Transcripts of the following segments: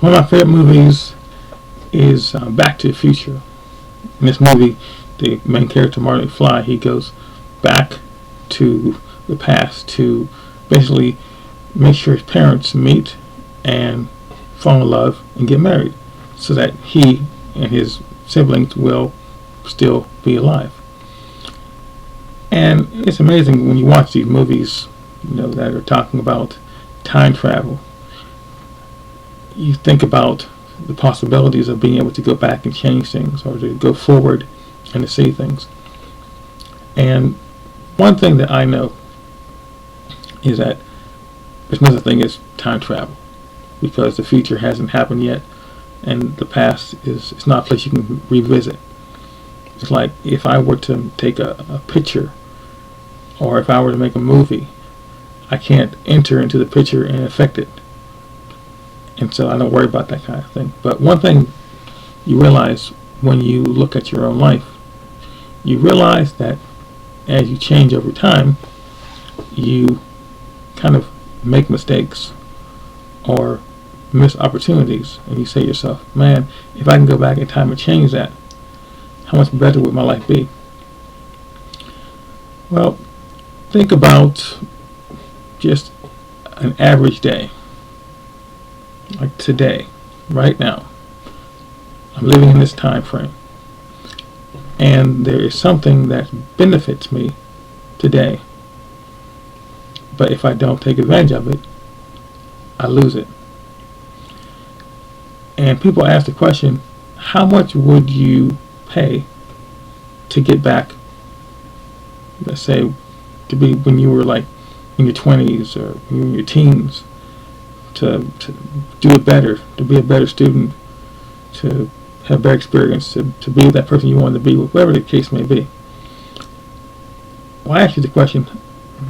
One of my favorite movies is Back to the Future. In this movie, the main character, Marty McFly, he goes back to the past to basically make sure his parents meet and fall in love and get married so that he and his siblings will still be alive. And it's amazing when you watch these movies, that are talking about time travel. You think about the possibilities of being able to go back and change things, or to go forward and to see things. And one thing that I know is that there's no such thing as time travel, because the future hasn't happened yet, and the past it's not a place you can revisit. It's like if I were to take a picture, or if I were to make a movie, I can't enter into the picture and affect it. And so I don't worry about that kind of thing. But one thing you realize when you look at your own life, you realize that as you change over time, you kind of make mistakes or miss opportunities, and you say to yourself, man, if I can go back in time and change that, how much better would my life be? Well, think about just an average day. Like today, right now, I'm living in this time frame, and there is something that benefits me today, but if I don't take advantage of it, I lose it. And people ask the question, how much would you pay to get back, let's say, to be when you were like in your 20s or in your teens, to do it better, to be a better student, to have better experience, to be that person you wanted to be, whatever the case may be. Well, I ask you the question,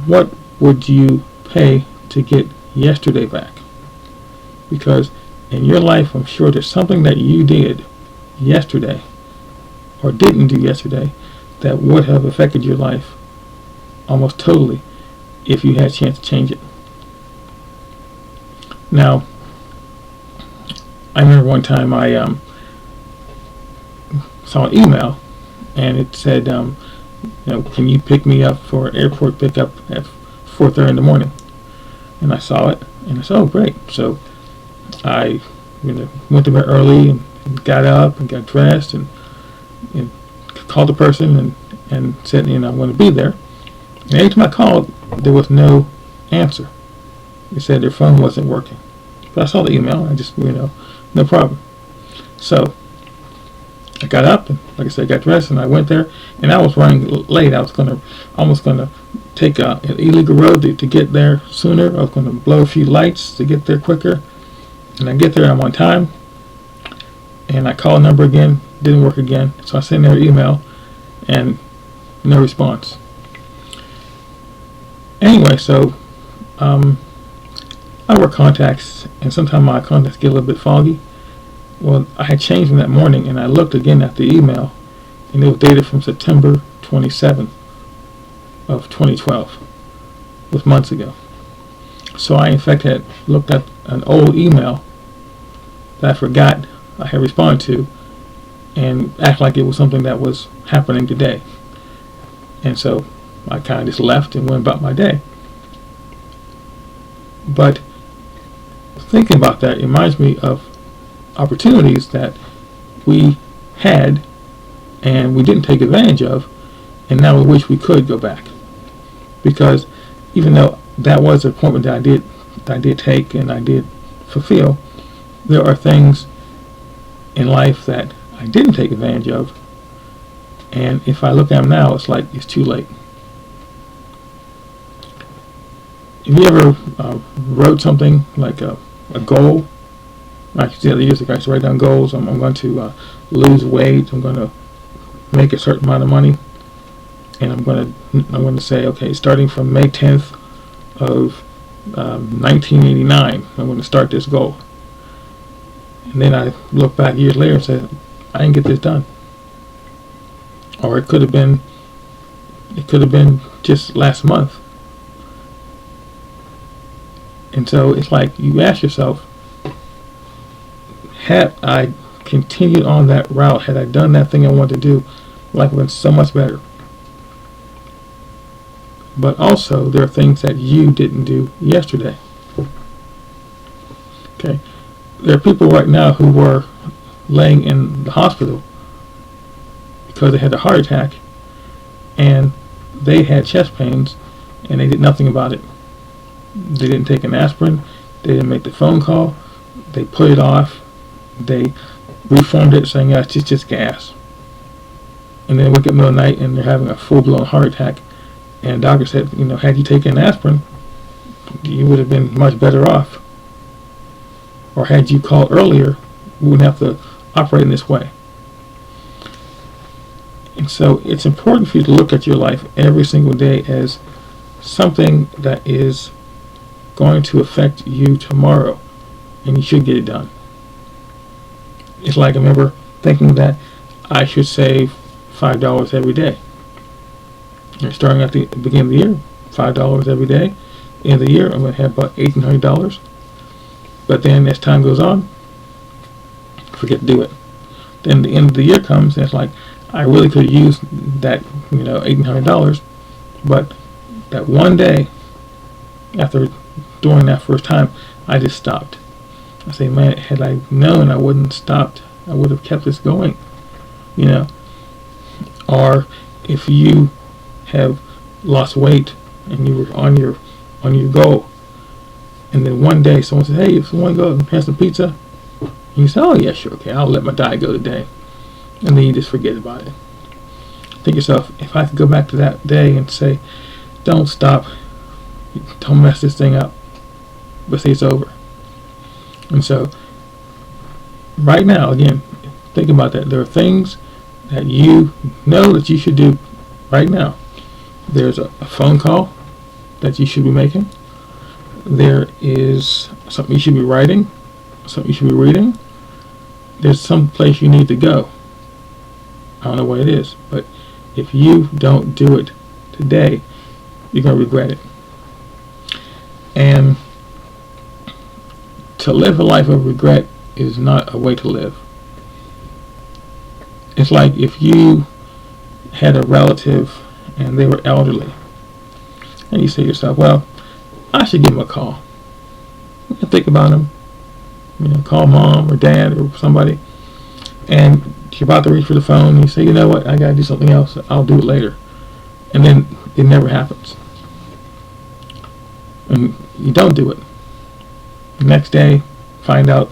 what would you pay to get yesterday back? Because in your life, I'm sure there's something that you did yesterday or didn't do yesterday that would have affected your life almost totally if you had a chance to change it. Now, I remember one time I saw an email, and it said, can you pick me up for airport pickup at 4:30 in the morning? And I saw it, and I said, oh, great. So I went to bed early and got up and got dressed and called the person and said, I want to be there. And every time I called, there was no answer. They said their phone wasn't working. But I saw the email. I just, no problem. So I got up, and like I said, I got dressed, and I went there, and I was running late. I was almost going to take an illegal road to get there sooner. I was going to blow a few lights to get there quicker. And I get there, I'm on time, and I call a number again, didn't work again. So I send their email, and no response. Anyway, so I work contacts, and sometimes my contacts get a little bit foggy. Well, I had changed them that morning, and I looked again at the email, and it was dated from September 27th of 2012. It was months ago. So I, in fact, had looked at an old email that I forgot I had responded to, and act like it was something that was happening today. And so I kind of just left and went about my day. But thinking about that, it reminds me of opportunities that we had and we didn't take advantage of, and now we wish we could go back. Because even though that was an appointment that I did take and I did fulfill, there are things in life that I didn't take advantage of, and if I look at them now, it's like it's too late. Have you ever wrote something like a goal? Like the other years ago, I used to write down goals. I'm going to lose weight. I'm going to make a certain amount of money, and I'm going to say, okay, starting from May 10th of 1989, I'm going to start this goal. And then I look back years later and say, I didn't get this done. Or it could have been just last month. And so it's like you ask yourself, had I continued on that route, had I done that thing I wanted to do, life would have been so much better. But also, there are things that you didn't do yesterday. Okay, there are people right now who were laying in the hospital because they had a heart attack, and they had chest pains, and they did nothing about it. They didn't take an aspirin. They didn't make the phone call. They put it off. They reformed it, saying, "Yeah, it's just gas." And then wake up in the middle of the night, and they're having a full-blown heart attack. And the doctor said, had you taken aspirin, you would have been much better off. Or had you called earlier, we wouldn't have to operate in this way. And so it's important for you to look at your life every single day as something that is going to affect you tomorrow, and you should get it done. It's like I remember thinking that I should save $5 every day. Starting at the beginning of the year, $5 every day. In the year, I'm going to have about $1,800. But then as time goes on, forget to do it. Then the end of the year comes, and it's like, I really could have used that, $1,800, but that one day, after doing that first time, I just stopped. I say, man, had I known, I wouldn't have stopped. I would have kept this going, Or if you have lost weight and you were on your goal, and then one day someone says, "Hey, if someone go and have some pizza," and you say, "Oh yeah, sure, okay, I'll let my diet go today," and then you just forget about it. Think yourself, if I could go back to that day and say, "Don't stop, don't mess this thing up," but say it's over. And so, right now, again, think about that. There are things that you know that you should do right now. There's a phone call that you should be making. There is something you should be writing, something you should be reading. There's some place you need to go. I don't know what it is, but if you don't do it today, you're going to regret it. And to live a life of regret is not a way to live. It's like if you had a relative and they were elderly, and you say to yourself, well, I should give them a call. Think about them. Call mom or dad or somebody, and you're about to reach for the phone, and you say, you know what, I got to do something else. I'll do it later. And then it never happens. And you don't do it. The next day, find out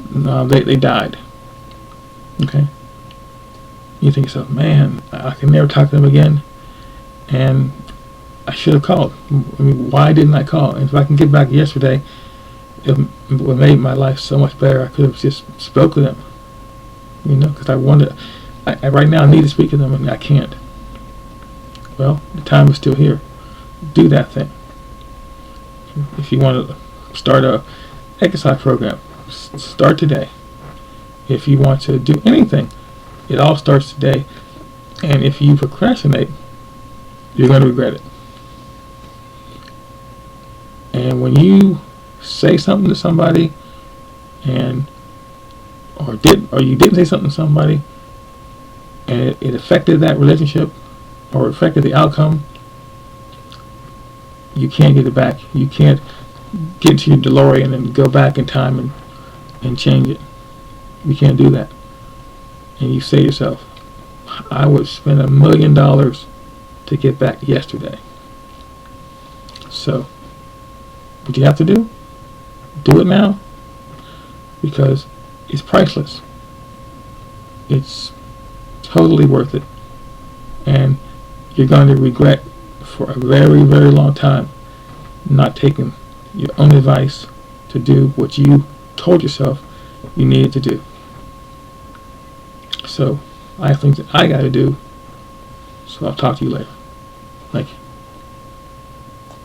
they died. Okay? You think to yourself, man, I can never talk to them again, and I should have called. Why didn't I call? And if I can get back yesterday, it would made my life so much better. I could have just spoke to them, because I wanted. I right now need to speak to them, and I can't. Well, the time is still here. Do that thing. If you want to start a exercise program, start today. If you want to do anything, it all starts today. And if you procrastinate, you're going to regret it. And when you say something to somebody, or you didn't say something to somebody, and it affected that relationship, or affected the outcome, you can't get it back. You can't get into your DeLorean and go back in time and change it. You can't do that. And you say to yourself, I would spend $1 million to get back yesterday. So, what you have to do it now, because it's priceless. It's totally worth it. And you're going to regret for a very, very long time not taking your own advice to do what you told yourself you needed to do. So I have things that I got to do. So I'll talk to you later. Thank you.